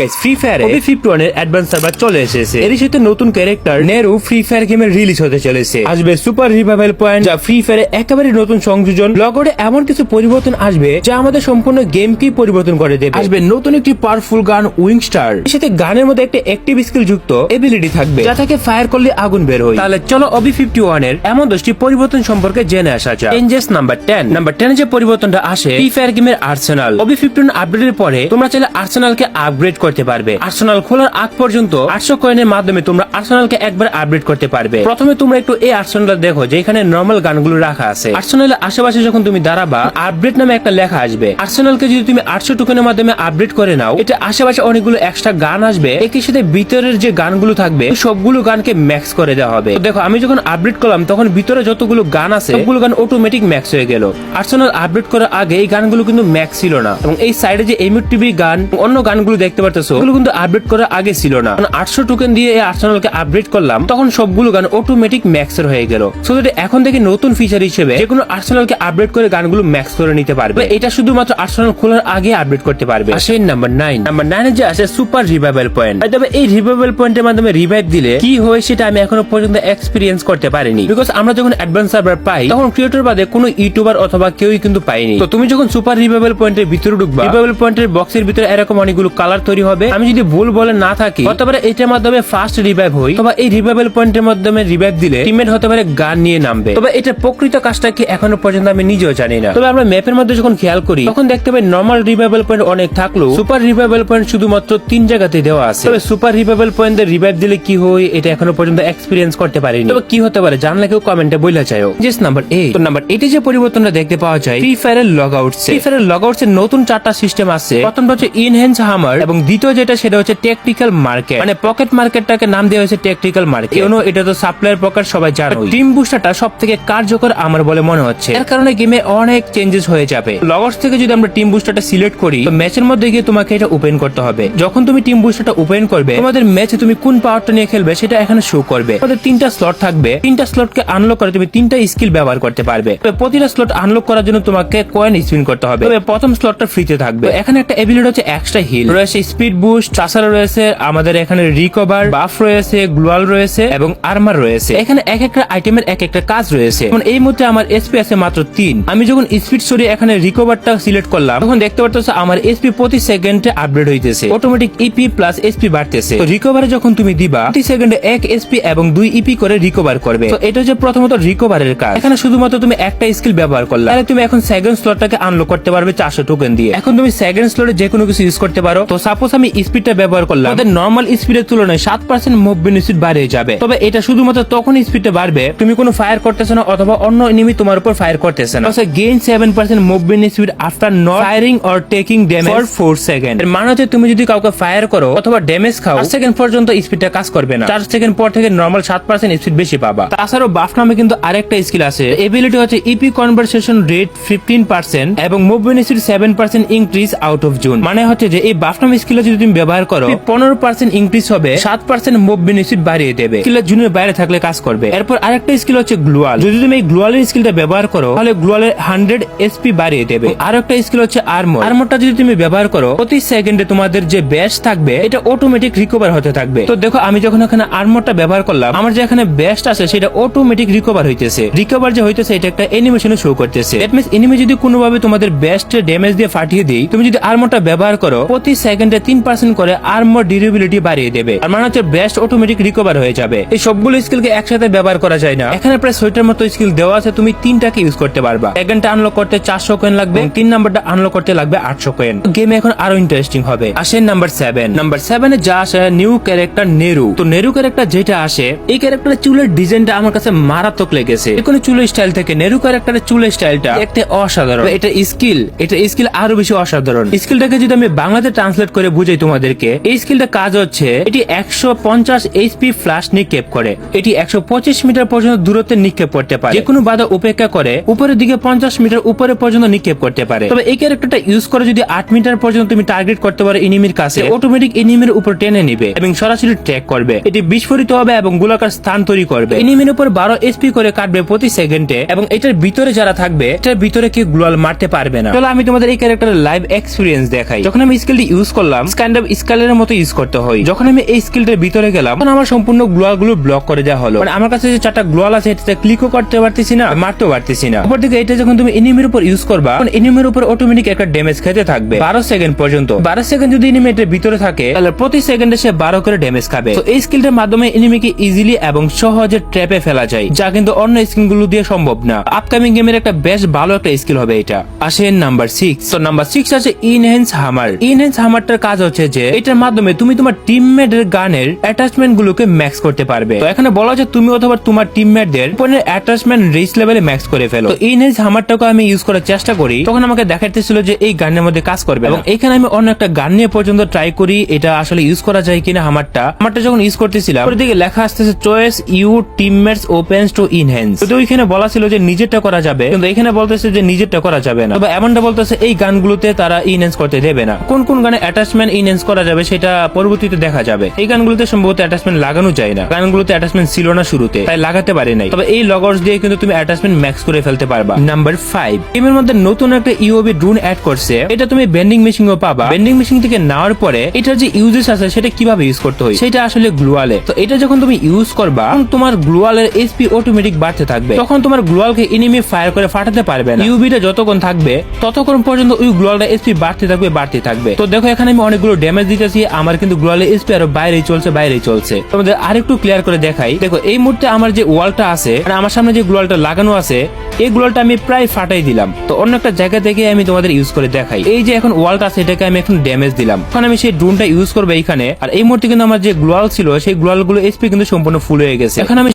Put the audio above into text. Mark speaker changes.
Speaker 1: Guys, free ফায়ারে OB51 এর advance server চলে এসেছে। এর সাথে নতুন ক্যারেক্টার নেরু ফ্রি ফায়ার গেমে রিলিজ হতে চলেছে। আসবে সুপার রিভাইভাল পয়েন্ট, যা ফ্রি ফায়ারে একেবারে নতুন সংযোজন। লগরে এমন কিছু পরিবর্তন আসবে যা আমাদের সম্পূর্ণ গেমকেই পরিবর্তন করে দেবে। আসবে নতুন একটি পাওয়ারফুল গান উইংস্টার। এর সাথে গানের মধ্যে একটা অ্যাক্টিভ স্কিল যুক্ত এবিলিটি থাকবে, যা থেকে ফায়ার করলে আগুন বের হয়। তাহলে চলো OB51 এর এমন 10টি পরিবর্তন সম্পর্কে জেনে আসা যাক। Changes number 10। নাম্বার 10 যে পরিবর্তনটা আসে ফ্রি ফায়ার গেমের আর্সেনাল। OB51 আপডেটের পরে তোমরা চাইলে আর্সেনালকে আপগ্রেড করতে পারবে। আর্সেনাল খোলার আগ পর্যন্ত 800 কয়েনের মাধ্যমে তোমরা আর্সেনালকে একবার আপগ্রেড করতে পারবে। প্রথমে তোমরা একটু এই আর্সেনাল দেখো যে এখানে নরমাল গানগুলো রাখা আছে। আর্সেনালের আশেপাশে যখন তুমি দাঁড়াবা, আপগ্রেড নামে একটা লেখা আসবে। আর্সেনালকে যদি তুমি 800 টোকেনের মাধ্যমে আপগ্রেড করে নাও, এটা আশেপাশে অনেকগুলো এক্সট্রা গান আসবে। একই সাথে ভিতরের যে গানগুলো থাকবে সবগুলো গানকে ম্যাক্স করে দেওয়া হবে। দেখো, আমি যখন আপগ্রেড করলাম তখন ভিতরে যতগুলো গান আছে সবগুলো গান অটোমেটিক ম্যাক্স হয়ে গেল। আর্সেনাল আপগ্রেড করার আগে এই গানগুলো কিন্তু ম্যাক্স ছিল না, এবং এই সাইডে যে এমটিভি গান অন্য গানগুলো দেখতে পারতেছো ওগুলো কিন্তু আপডেট করার আগে ছিল না। 800 টোকেন দিয়ে এই আর্সেনালকে আপডেট করলাম, তখন সবগুলো গান অটোমেটিক ম্যাক্সের হয়ে গেল। সো এখন থেকে নতুন ফিচার হিসেবে যে কোনো আর্সেনালকে আপডেট করে গানগুলো ম্যাক্স করে নিতে পারবে। এটা শুধুমাত্র আর্সেনাল খোলার আগে আপডেট করতে পারবে। আসেন নাম্বার 9। নাম্বার 9 এ যে আছে সুপার রিভাইভাল পয়েন্ট। তবে এই রিভাইভাল পয়েন্টের মাধ্যমে রিভাইভ দিলে কি হয় সেটা আমি এখনো পর্যন্ত এক্সপেরিয়েন্স করতে পারিনি, বিকজ আমরা যখন অ্যাডভান্স সার্ভার পাই তখন ক্রিয়েটর বাদে কোনো ইউটিউবার অথবা কেউই কিন্তু পাইনি। তো তুমি যখন সুপার রিভাইভাল পয়েন্টের ভিতরে ঢুকবা, রিভাইভাল পয়েন্টের বক্সের ভিতরে এরকম অনেকগুলো কালার তৈরি হবে। আমি যদি ভুল বলে না থাকি, হতে পারে এটার মাধ্যমে ফার্স্ট রিভাইভ হই, অথবা এই রিভাইভাল পয়েন্টের মাধ্যমে রিভাইভ দিলে টিমমেট হতে পারে গান নিয়ে নামবে। তবে এটা প্রকৃত কাজটা কি এখনো পর্যন্ত আমি নিজেও জানি না। তবে আমরা ম্যাপের মধ্যে যখন খেয়াল করি তখন দেখতে পাই নরমাল রিভাইভাল পয়েন্ট অনেক থাকলেও সুপার রিভাইভাল পয়েন্ট শুধুমাত্র 3 জায়গাতে দেওয়া আছে। তবে সুপার রিভাইভাল পয়েন্টে রিভাইভ দিলে কি হয় এটা এখনো পর্যন্ত এক্সপেরিয়েন্স করতে পারিনি। তবে কি হতে পারে জানলে কেউ কমেন্টে বইলা চাইও। Just number 8। তো নাম্বার 8 এ যে পরিবর্তনটা দেখতে পাওয়া যায় ফ্রি ফায়ারের লগআউটস। ফ্রি ফায়ারের লগআউটস এর নতুন 4টা সিস্টেম আছে। প্রথমটা হচ্ছে ইনহ্যান্স হামার, এবং দ্বিতীয় যেটা সেটা হচ্ছে টেকনিক্যাল মার্কেট। মানে পকেট মার্কেটটাকে নাম দেওয়া হয়েছে টেকনিক্যাল মার্কেট। কেন এটা তো সাপ্লায়ার পকেট সবাই জানো। টিম বুস্টারটা সবথেকে কার্যকর আমার বলে মনে হচ্ছে। এর কারণে গেমে অনেক চেঞ্জেস হয়ে যাবে। লগআউটস থেকে যদি আমরা টিম বুস্টারটা সিলেক্ট করি, তো ম্যাচের মধ্যে গিয়ে তোমাকে এটা ওপেন করতে হবে। যখন তুমি টিম বুস্টারটা ওপেন করবে, তোমাদের ম্যাচে তুমি কোন পাওয়ারটা নিয়ে খেলবে সেটা এখানে শো করবে। তোমাদের 3টা স্লট থাকবে। 3টা স্লটকে আনলক করে তুমি 3টা স্কিল ব্যবহার করতে পারবে। তবে প্রতিটা স্লট আনলক করার জন্য তোমাকে কয়েন স্পিন করতে হবে। তবে প্রথম স্লটটা ফ্রিতে থাকবে। এখানে একটা এবিলিটি হচ্ছে এক্সট্রা হিল রয়েছে, স্পিড বুস্ট, চাসার রয়েছে, আমাদের এখানে রিকভার, বাফ রয়েছে, গ্লোয়াল রয়েছে এবং আর্মার রয়েছে। এখানে এক একটা আইটেমের এক একটা কাজ রয়েছে। এই মুহূর্তে আমার এসপি আছে মাত্র 3। আমি যখন স্পিড সরিয়ে এখানে রিকভারটা সিলেক্ট করলাম, তখন দেখতে পারতেছো আমার এসপি প্রতি সেকেন্ডে আপডেট হইতেছে। অটোমেটিক ইপি প্লাস এসপি বাড়তেছে। তো রিকভারে যখন তুমি দিবা, প্রতি সেকেন্ডে 1 এসপি এবং 2 ইপি করে রিকভার করবে। তো এটা হচ্ছে প্রথমত রিকভারের কাজ। এখানে শুধুমাত্র তুমি একটা স্কিল ব্যবহার করলে, তাহলে তুমি এখন সেকেন্ড স্লটটাকে আনলক করতে পারবে 400 টোকেন দিয়ে। এখন তুমি সেকেন্ড স্লটে যে কোনো কিছু ইউজ করতে পারো। তো সাপোজ আমি স্পিডটা ব্যবহার করলাম, আমাদের নরমাল স্পিডের তুলনায় 7% মুভমেন্ট স্পিড বাড়িয়ে যাবে। তবে এটা শুধুমাত্র তখন স্পিডটা বাড়বে তুমি কোনো ফায়ার করতেছো না অথবা অন্য এনিমি তোমার উপর ফায়ার করতেছে না। Gain 7% movement speed after not firing or taking damage for 4 second. এর মানে হচ্ছে তুমি যদি কাউকে ফায়ার করো অথবা ড্যামেজ খাও, 4 সেকেন্ড পর্যন্ত স্পিডটা কাজ করবে না। 4 সেকেন্ড পর থেকে নরমাল 7% স্পিড বেশি পাবা। তাছাড়াও বাফ নামে কিন্তু আরেকটা স্কিল আছে। এবিলিটি হচ্ছে ইপি কনভারসেশন রেট 15% এবং movement speed 7% increase out of zone. মানে হচ্ছে যে এই বাফ নামে স্কিল যদি তুমি ব্যবহার করো, 15% ইনক্রিজ হবে, 7% মুভমেন্ট স্পিড বাড়িয়ে দেবে। স্কিলের জোনের বাইরে থাকলে কাজ করবে। এরপর আরেকটা স্কিল হচ্ছে গ্লোয়াল। যদি তুমি এই গ্লোয়ালের স্কিলটা ব্যবহার করো, তাহলে গ্লোয়ালের 100 এসপি বাড়িয়ে দেবে। আর একটা স্কিল হচ্ছে আর্মর। আর্মরটা যদি তুমি ব্যবহার করো, প্রতি সেকেন্ডে তোমাদের যে ব্যাশ থাকবে এটা অটোমেটিক রিকভার হতে থাকবে। তো দেখো, আমি যখন এখানে আর্মরটা ব্যবহার করলাম, আমার যে এখানে ব্যাশটা আছে সেটা অটোমেটিক রিকভার হইতেছে। রিকভার যে হইতেছে এটা একটা অ্যানিমেশনে শো করতেছে। দ্যাট মিন্স এনিমি যদি কোনোভাবে তোমাদের ব্যাশে ড্যামেজ দিয়ে ফাটিয়ে দেই, তুমি যদি আর্মরটা ব্যবহার করো, প্রতি সেকেন্ডে 3% করে আর্মর ডিউরেবিলিটি বাড়িয়ে দেবে। আর মানে হচ্ছে ব্যাশ অটোমেটিক রিকভার হয়ে যাবে। এই সবগুলো স্কিলকে একসাথে ব্যবহার করা যায় না। এখানে প্রায় 6টার মতো স্কিল দেওয়া আছে, তুমি 3টাকে ইউজ করতে পারবা। সেকেন্ডটা আনলক করতে 400 কয়েন লাগবে, 3 নাম্বারটা আনলক করতে লাগবে 800 কয়েন। গেমে এখন আরো ইন্টারেস্টিং হবে। আসেন নাম্বার 7। নাম্বার 7 এ যা আসে নিউ ক্যারেক্টার নেরু। তো নেরু ক্যারেক্টার যেটা আসে, এই ক্যারেক্টারের চুলের ডিজাইনটা আমার কাছে মারাত্মক লেগেছে। কোনো চুলের স্টাইল থেকে নেরু ক্যারেক্টারের চুলের স্টাইলটা একটা অসাধারণ। এটা স্কিল আরো বেশি অসাধারণ। স্কিলটাকে যদি আমি বাংলাতে ট্রান্সলেট করে বুঝাই তোমাদেরকে, এই স্কিলটা কাজ হচ্ছে এটি 150 এইচপি ফ্ল্যাশ নিক্ষেপ করে। এটি 125 মিটার পর্যন্ত দূরত্বে নিক্ষেপ করতে পারে। যে কোনো বাধা উপেক্ষা করে উপরের দিকে 50 মিটার উপরে পর্যন্ত নিক্ষেপ করতে পারে। তবে এই ক্যারেক্টারটা ইউজ করে যদি 8 মিটার পর্যন্ত তুমি টার্গেট করতে পারো এনিমির কাছে, অটোমেটিক এনিমির উপর টেনে নিবে এবং সরাসরি ট্র্যাক করবে। এটি বিস্ফোরিত হবে এবং গোলাকার স্থান তৈরি করবে। এনিমির উপর 12 এসপি করে কাটবে প্রতি সেকেন্ডে, এবং এটার ভিতরে যারা থাকবে এটার ভিতরে কেউ গ্লোয়াল মারতে পারবে না। চলো আমি তোমাদের এই ক্যারেক্টারের লাইভ এক্সপিরিয়েন্স দেখাই। যখন আমি স্কিলটি ইউজ করলাম, কাইন্ড অফ স্কেলের মতো ইউজ করতে হয়। যখন আমি এই স্কিলটার ভিতরে গেলাম তখন আমার সম্পূর্ণ গ্লোয়াল গুলো ব্লক করে দেওয়া হলো। মানে আমার কাছে যে 4টা গ্লোয়াল আছে এটাতে ক্লিকও করতে পারতেছি না, মারতেও পারতেছি না। উপর থেকে এটা যখন তুমি এনিমির উপর ইউজ করবা তখন এনিমির উপর অটোমেটিক একটা ড্যামেজ খেতে থাকবে 12 সেকেন্ড পর্যন্ত। 12 সেকেন্ড যদি এনিমি এটার ভিতরে থাকে তাহলে প্রতি সেকেন্ডে সে 12 করে ড্যামেজ খাবে। তো এই স্কিলটার মাধ্যমে এনিমিকে ইজিলি এবং সহজে ট্র্যাপে ফেলা যায়, যা কিন্তু অন্য স্কিল গুলো দিয়ে সম্ভব না। আপকামিং গেমের একটা বেশ ভালো একটা স্কিল হবে এটা। আসেন নাম্বার 6। তো নাম্বার 6 আছে ইনহ্যান্স হামার। ইনহ্যান্স হামারটার কাজ হচ্ছে যে এটার মাধ্যমে তুমি তোমার টিমমেটের গানের অ্যাটাচমেন্ট গুলোকে ম্যাক্স করতে পারবে। তো এখানে বলা যায় তুমি অথবা তোমার টিমমেটদের অ্যাটাচমেন্ট রিচ লেভেলে ম্যাক্স করে ফেলো। তো ইনহ্যান্স হামারটাকে আমি ইউজ করার চেষ্টা করি, তখন আমাকে দেখাইতেছিল যে এই গানের মধ্যে কাজ করবে, এবং এখানে আমি অন্য একটা গান নিয়ে পর্যন্ত ট্রাই করি এটা আসলে ইউজ করা যায় কিনা। হামারটা যখন ইউজ করতেছিলাম ওর দিকে লেখা আসতেছে choice you teammates opens to enhance. তো ওইখানে বলা ছিল যে নিজেরটা করা যাবে, কিন্তু এখানে বলতেছে যে নিজেরটা করা যাবে না। তবে এমনটা বলতেছে এই গানগুলোতে তারা ইনহ্যান্স করতে দেবে না। কোন কোন গানে অ্যাটাচমেন্ট ইনহ্যান্স করা যাবে সেটা পরবর্তীতে দেখা যাবে। এই গানগুলোতে সম্ভবত অ্যাটাচমেন্ট লাগানো যায় না, গানগুলোতে অ্যাটাচমেন্ট ছিল না শুরুতে, তাই লাগাতে পারি নাই। তবে এই লগস দিয়ে কিন্তু তুমি অ্যাটাচমেন্ট ম্যাক্স করে ফেলতে পারবা। নাম্বার 5, গেমের মধ্যে নতুন একটা ইউওবি ড্রোন অ্যাড করছে। এটা তুমি বেন্ডিং মেশিনও পাবা। বেন্ডিং মেশিন থেকে নেওয়ার পরে এটার যে ইউজেস আছে সেটা কিভাবে ইউজ করতে হয় সেটা আসলে গ্লোয়ালে। তো এটা যখন তুমি ইউজ করবা তখন তোমার গ্লোয়ালের এসপি অটোমেটিক বাড়তে থাকবে। তখন তোমার গ্লোয়ালকে এনিমি ফায়ার করে ফাটাতে পারবে না। ইউবিটা যতক্ষণ থাকবে ততক্ষণ পর্যন্ত ওই গ্লোয়ালের এসপি বাড়তে থাকবে। তো দেখো এখানে আমি অনেকগুলো ড্যামেজ দিতেছি, আমার কিন্তু গ্লোয়ালের এসপি আরো বাইরেই চলছে। তোমাদের আরেকটু ক্লিয়ার করে দেখাই। দেখো এই মুহূর্তে আমার যে ওয়ালটা আছে, মানে আমার সামনে যে গ্লোয়ালটা লাগানো আছে, এই গ্লোয়ালটা আমি প্রায় ফাটাই দিলাম। তো অন্য একটা জায়গা থেকে আমি তোমাদের ইউজ করে দেখাই। এই যে এখন ওয়ালটা আছে এটাকে আমি এখন ড্যামেজ দিলাম। এখন আমি সেই ড্রোনটা ইউজ করবো এইখানে। আর এই মুহূর্তে কিন্তু আমার যে গ্লোয়াল ছিল সেই গ্লোয়াল গুলো এসপি কিন্তু সম্পূর্ণ ফুল হয়ে গেছে। এখন আমি